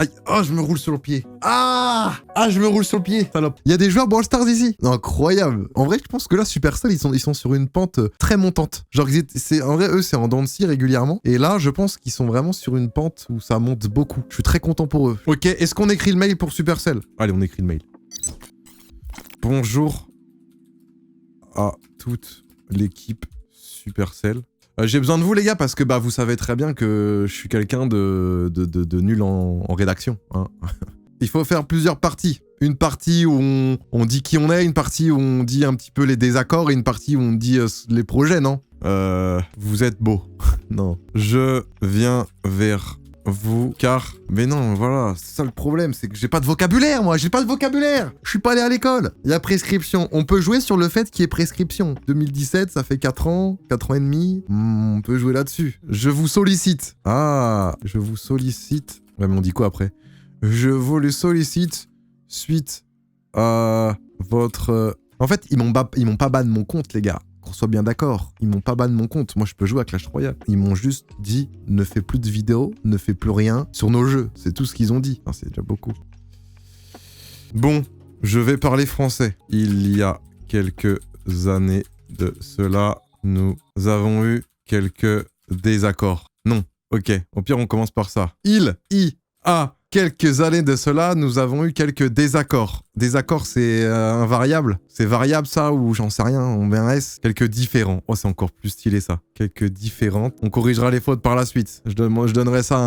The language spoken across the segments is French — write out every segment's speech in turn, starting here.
Aïe. Oh, je me roule sur le pied. Ah, je me roule sur le pied. Salope. Il y a des joueurs Brawl Stars ici. Incroyable. En vrai, je pense que là, Supercell, ils sont sur une pente très montante. Genre, en vrai, eux, c'est en dents de scie régulièrement. Et là, je pense qu'ils sont vraiment sur une pente où ça monte beaucoup. Je suis très content pour eux. Ok, est-ce qu'on écrit le mail pour Supercell? Allez, on écrit le mail. Bonjour à toute l'équipe Supercell. J'ai besoin de vous les gars parce que bah vous savez très bien que je suis quelqu'un de nul en rédaction. Hein. Il faut faire plusieurs parties. Une partie où on dit qui on est, une partie où on dit un petit peu les désaccords et une partie où on dit les projets, non? Vous êtes beau. Non. Je viens vers vous car... Mais non, voilà, c'est ça le problème, c'est que j'ai pas de vocabulaire, moi, j'ai pas de vocabulaire. Je suis pas allé à l'école. Il y a prescription. On peut jouer sur le fait qu'il y ait prescription. 2017, ça fait 4 ans, 4 ans et demi. On peut jouer là-dessus. Je vous sollicite. Ah, je vous sollicite. Ouais, mais on dit quoi après? Je vous le sollicite suite à votre... En fait, ils m'ont pas ban mon compte, les gars. Qu'on soit bien d'accord, ils m'ont pas ban mon compte. Moi, je peux jouer à Clash Royale. Ils m'ont juste dit, ne fais plus de vidéos, ne fais plus rien sur nos jeux. C'est tout ce qu'ils ont dit. Enfin, c'est déjà beaucoup. Bon, je vais parler français. Il y a quelques années de cela, nous avons eu quelques désaccords. Non, ok. Au pire, on commence par ça. Quelques années de cela, nous avons eu quelques désaccords. Désaccords, c'est un variable. C'est variable, ça, ou j'en sais rien, on met un S. Quelques différents. Oh, c'est encore plus stylé, ça. Quelques différentes. On corrigera les fautes par la suite. Moi, je donnerais ça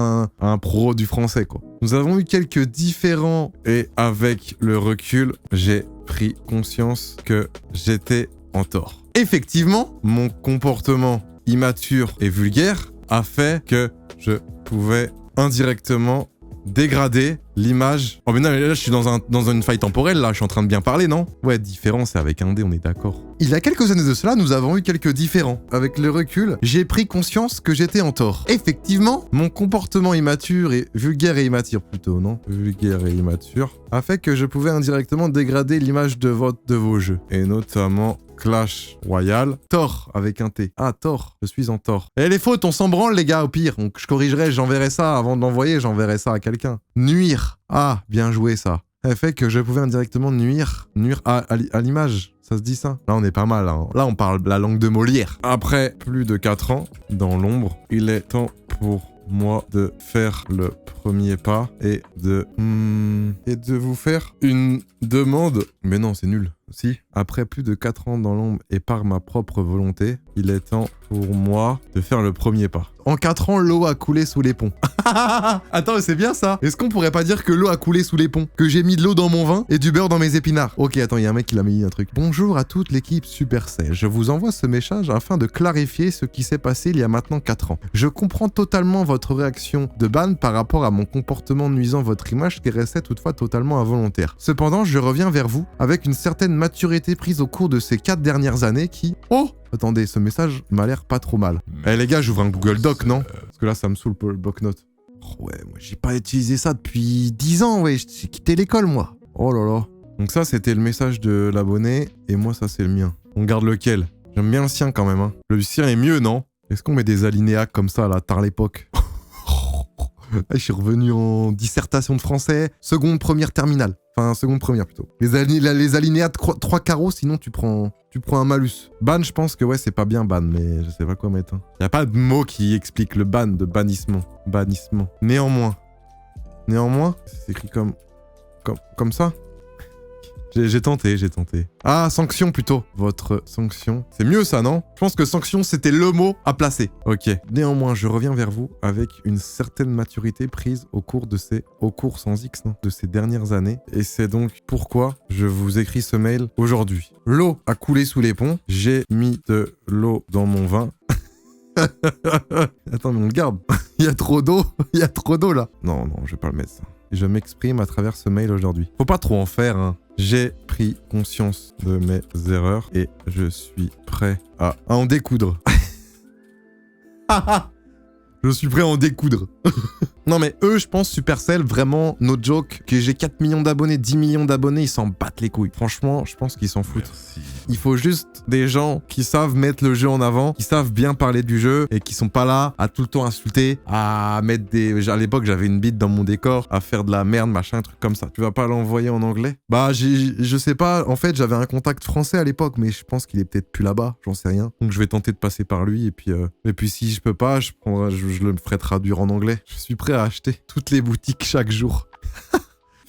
à un pro du français, quoi. Nous avons eu quelques différents et avec le recul, j'ai pris conscience que j'étais en tort. Effectivement, mon comportement immature et vulgaire a fait que je pouvais indirectement dégrader l'image... Oh mais non, là je suis dans une faille temporelle, là, je suis en train de bien parler, non? Ouais, différent, c'est avec un D, on est d'accord. Il y a quelques années de cela, nous avons eu quelques différends. Avec le recul, j'ai pris conscience que j'étais en tort. Effectivement, mon comportement immature et... vulgaire et immature plutôt, non? Vulgaire et immature a fait que je pouvais indirectement dégrader l'image de vos jeux. Et notamment... Clash Royale. Tort avec un T. Ah, tort. Je suis en tort. Et les fautes, on s'en branle, les gars, au pire. Donc, je corrigerai, j'enverrai ça avant de l'envoyer, j'enverrai ça à quelqu'un. Nuire. Ah, bien joué, ça. Elle fait que je pouvais indirectement nuire à l'image. Ça se dit ça? Là, on est pas mal. Hein. Là, on parle la langue de Molière. Après plus de 4 ans, dans l'ombre, il est temps pour moi de faire le premier pas et de vous faire une demande. Mais non, c'est nul. Si, après plus de 4 ans dans l'ombre et par ma propre volonté, il est temps pour moi de faire le premier pas. En 4 ans, l'eau a coulé sous les ponts. Attends, c'est bien ça. Est-ce qu'on pourrait pas dire que l'eau a coulé sous les ponts? Que j'ai mis de l'eau dans mon vin et du beurre dans mes épinards? Ok, attends, il y a un mec qui l'a mis un truc. Bonjour à toute l'équipe Supercell. Je vous envoie ce message afin de clarifier ce qui s'est passé il y a maintenant 4 ans. Je comprends totalement votre réaction de ban par rapport à mon comportement nuisant votre image qui restait toutefois totalement involontaire. Cependant, je reviens vers vous avec une certaine maturité prise au cours de ces 4 dernières années qui... Oh! Attendez, ce message m'a l'air pas trop mal. Eh les gars, j'ouvre un Google Doc, non? Parce que là, ça me saoule pour le bloc-notes. Oh ouais, moi j'ai pas utilisé ça depuis 10 ans, ouais. J'ai quitté l'école, moi. Oh là là. Donc ça, c'était le message de l'abonné, et moi, ça, c'est le mien. On garde lequel? J'aime bien le sien quand même, hein. Le sien est mieux, non? Est-ce qu'on met des alinéas comme ça, là, tard l'époque? Je suis revenu en dissertation de français, seconde, première, terminale. Enfin, seconde, première plutôt. Les alinéas de 3 carreaux, sinon tu prends un malus. Ban, je pense que ouais, c'est pas bien ban, mais je sais pas quoi mettre. Hein. Y a pas de mot qui explique le ban de bannissement. Bannissement. Néanmoins, c'est écrit comme ça. J'ai tenté. Ah, sanction plutôt. Votre sanction. C'est mieux ça, non? Je pense que sanction, c'était le mot à placer. Ok. Néanmoins, je reviens vers vous avec une certaine maturité prise au cours sans X, non? De ces dernières années. Et c'est donc pourquoi je vous écris ce mail aujourd'hui. L'eau a coulé sous les ponts. J'ai mis de l'eau dans mon vin. Attends, mais on le garde. Il y a trop d'eau. Là. Non, je vais pas le mettre ça. Je m'exprime à travers ce mail aujourd'hui. Faut pas trop en faire, hein. J'ai pris conscience de mes erreurs et je suis prêt à en découdre. Je suis prêt à en découdre. Non mais eux, je pense, Supercell, vraiment, no joke, que j'ai 4 millions d'abonnés, 10 millions d'abonnés, ils s'en battent les couilles. Franchement, je pense qu'ils s'en foutent. Merci. Il faut juste des gens qui savent mettre le jeu en avant, qui savent bien parler du jeu et qui sont pas là à tout le temps insulter, à mettre des... À l'époque, j'avais une bite dans mon décor, à faire de la merde, machin, un truc comme ça. Tu vas pas l'envoyer en anglais? Bah, je sais pas. En fait, j'avais un contact français à l'époque, mais je pense qu'il est peut-être plus là-bas. J'en sais rien. Donc, je vais tenter de passer par lui et puis si je peux pas, je le ferai traduire en anglais. Je suis prêt à acheter toutes les boutiques chaque jour.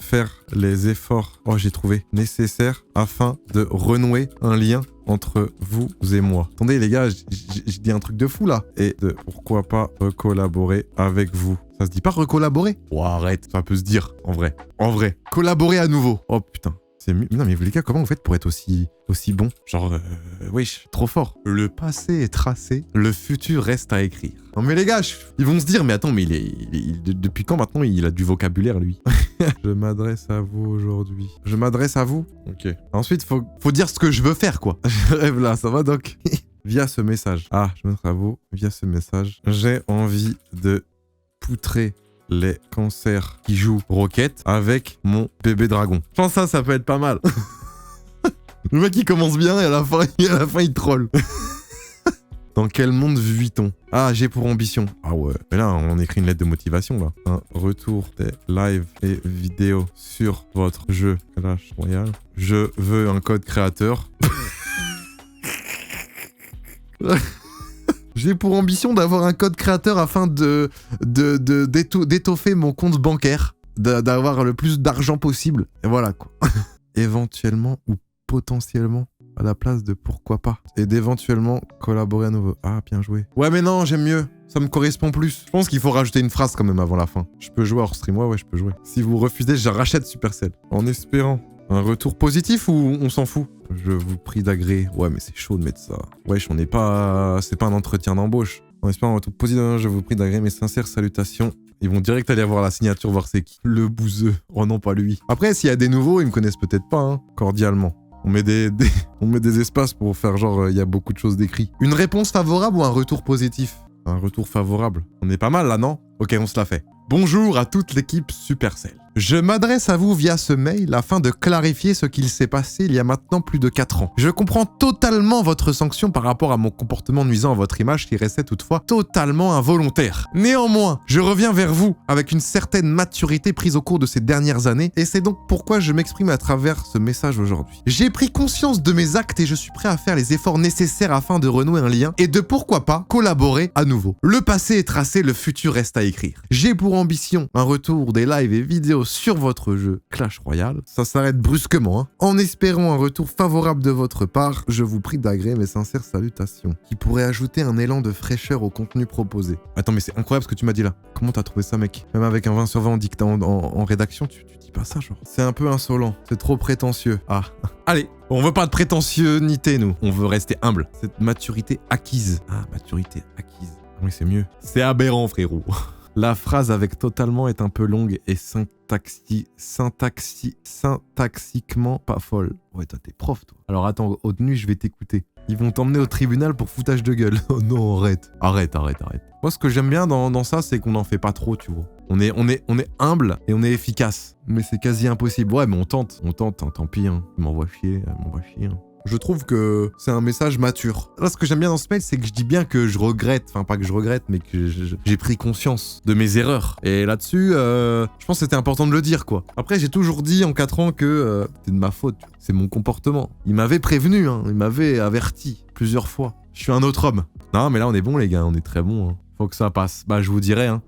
Faire les efforts, j'ai trouvé, nécessaires afin de renouer un lien entre vous et moi. Attendez les gars, je dis un truc de fou là. Et de pourquoi pas collaborer avec vous. Ça se dit pas recollaborer? Oh arrête, ça peut se dire, en vrai. En vrai, collaborer à nouveau. Oh putain. Non mais vous les gars, comment vous faites pour être aussi bon? Genre, wesh, trop fort. Le passé est tracé, le futur reste à écrire. Non mais les gars, ils vont se dire, mais attends, mais depuis quand maintenant il a du vocabulaire lui? Je m'adresse à vous aujourd'hui. Je m'adresse à vous? Ok. Ensuite, faut dire ce que je veux faire quoi. Je rêve là, ça va donc? Via ce message. Ah, je m'adresse à vous via ce message. J'ai envie de poutrer les cancers qui jouent Rocket avec mon bébé dragon. Je pense que ça peut être pas mal. Le mec il commence bien et à la fin il troll. Dans quel monde vit-on? Ah, j'ai pour ambition. Ah ouais. Mais là, on écrit une lettre de motivation là. Un retour des lives et vidéos sur votre jeu Clash Royale. Je veux un code créateur. J'ai pour ambition d'avoir un code créateur afin d'étoffer mon compte bancaire, d'avoir le plus d'argent possible. Et voilà quoi. Éventuellement ou potentiellement à la place de pourquoi pas. Et d'éventuellement collaborer à nouveau. Ah, bien joué. Ouais mais non, j'aime mieux. Ça me correspond plus. Je pense qu'il faut rajouter une phrase quand même avant la fin. Je peux jouer hors stream, ouais, je peux jouer. Si vous refusez, je rachète Supercell. En espérant un retour positif ou on s'en fout? Je vous prie d'agréer. Ouais, mais c'est chaud de mettre ça. Wesh, on n'est pas... C'est pas un entretien d'embauche. En espérant un retour positif, je vous prie d'agréer mes sincères salutations. Ils vont direct aller voir la signature, voir c'est qui. Le bouseux. Oh non, pas lui. Après, s'il y a des nouveaux, ils me connaissent peut-être pas, hein. Cordialement. On met des espaces pour faire genre, il y a beaucoup de choses décrites. Une réponse favorable ou un retour positif? Un retour favorable. On est pas mal là, non? Ok, on se la fait. Bonjour à toute l'équipe Supercell. Je m'adresse à vous via ce mail afin de clarifier ce qu'il s'est passé il y a maintenant plus de 4 ans. Je comprends totalement votre sanction par rapport à mon comportement nuisant à votre image qui restait toutefois totalement involontaire. Néanmoins, je reviens vers vous avec une certaine maturité prise au cours de ces dernières années et c'est donc pourquoi je m'exprime à travers ce message aujourd'hui. J'ai pris conscience de mes actes et je suis prêt à faire les efforts nécessaires afin de renouer un lien et de pourquoi pas collaborer à nouveau. Le passé est tracé, le futur reste à écrire. J'ai pour ambition un retour des lives et vidéos sur votre jeu Clash Royale. Ça s'arrête brusquement, hein. En espérant un retour favorable de votre part, je vous prie d'agréer mes sincères salutations, qui pourraient ajouter un élan de fraîcheur au contenu proposé. Attends, mais c'est incroyable ce que tu m'as dit là. Comment t'as trouvé ça, mec? Même avec un 20 sur 20 en dictat en rédaction, tu dis pas ça, genre. C'est un peu insolent. C'est trop prétentieux. Ah. Allez, on veut pas de prétentiosité, nous. On veut rester humble. Cette maturité acquise. Ah, maturité acquise. Oui, c'est mieux. C'est aberrant, frérot. La phrase avec totalement est un peu longue et syntaxiquement pas folle. Ouais, toi, t'es prof, toi. Alors attends, haute nuit, je vais t'écouter. Ils vont t'emmener au tribunal pour foutage de gueule. Oh non, arrête. Arrête. Moi, ce que j'aime bien dans ça, c'est qu'on n'en fait pas trop, tu vois. On est humble et on est efficace. Mais c'est quasi impossible. Ouais, mais on tente, hein, tant pis, hein. Il m'envoie chier, hein. Je trouve que c'est un message mature. Là, ce que j'aime bien dans ce mail, c'est que je dis bien que je regrette, enfin pas que je regrette, mais que j'ai pris conscience de mes erreurs. Et là-dessus, je pense que c'était important de le dire, quoi. Après, j'ai toujours dit en 4 ans que c'était de ma faute, c'est mon comportement. Il m'avait prévenu, hein, il m'avait averti plusieurs fois. Je suis un autre homme. Non, mais là, on est bon, les gars, on est très bon. Hein. Faut que ça passe. Bah, je vous dirai, hein.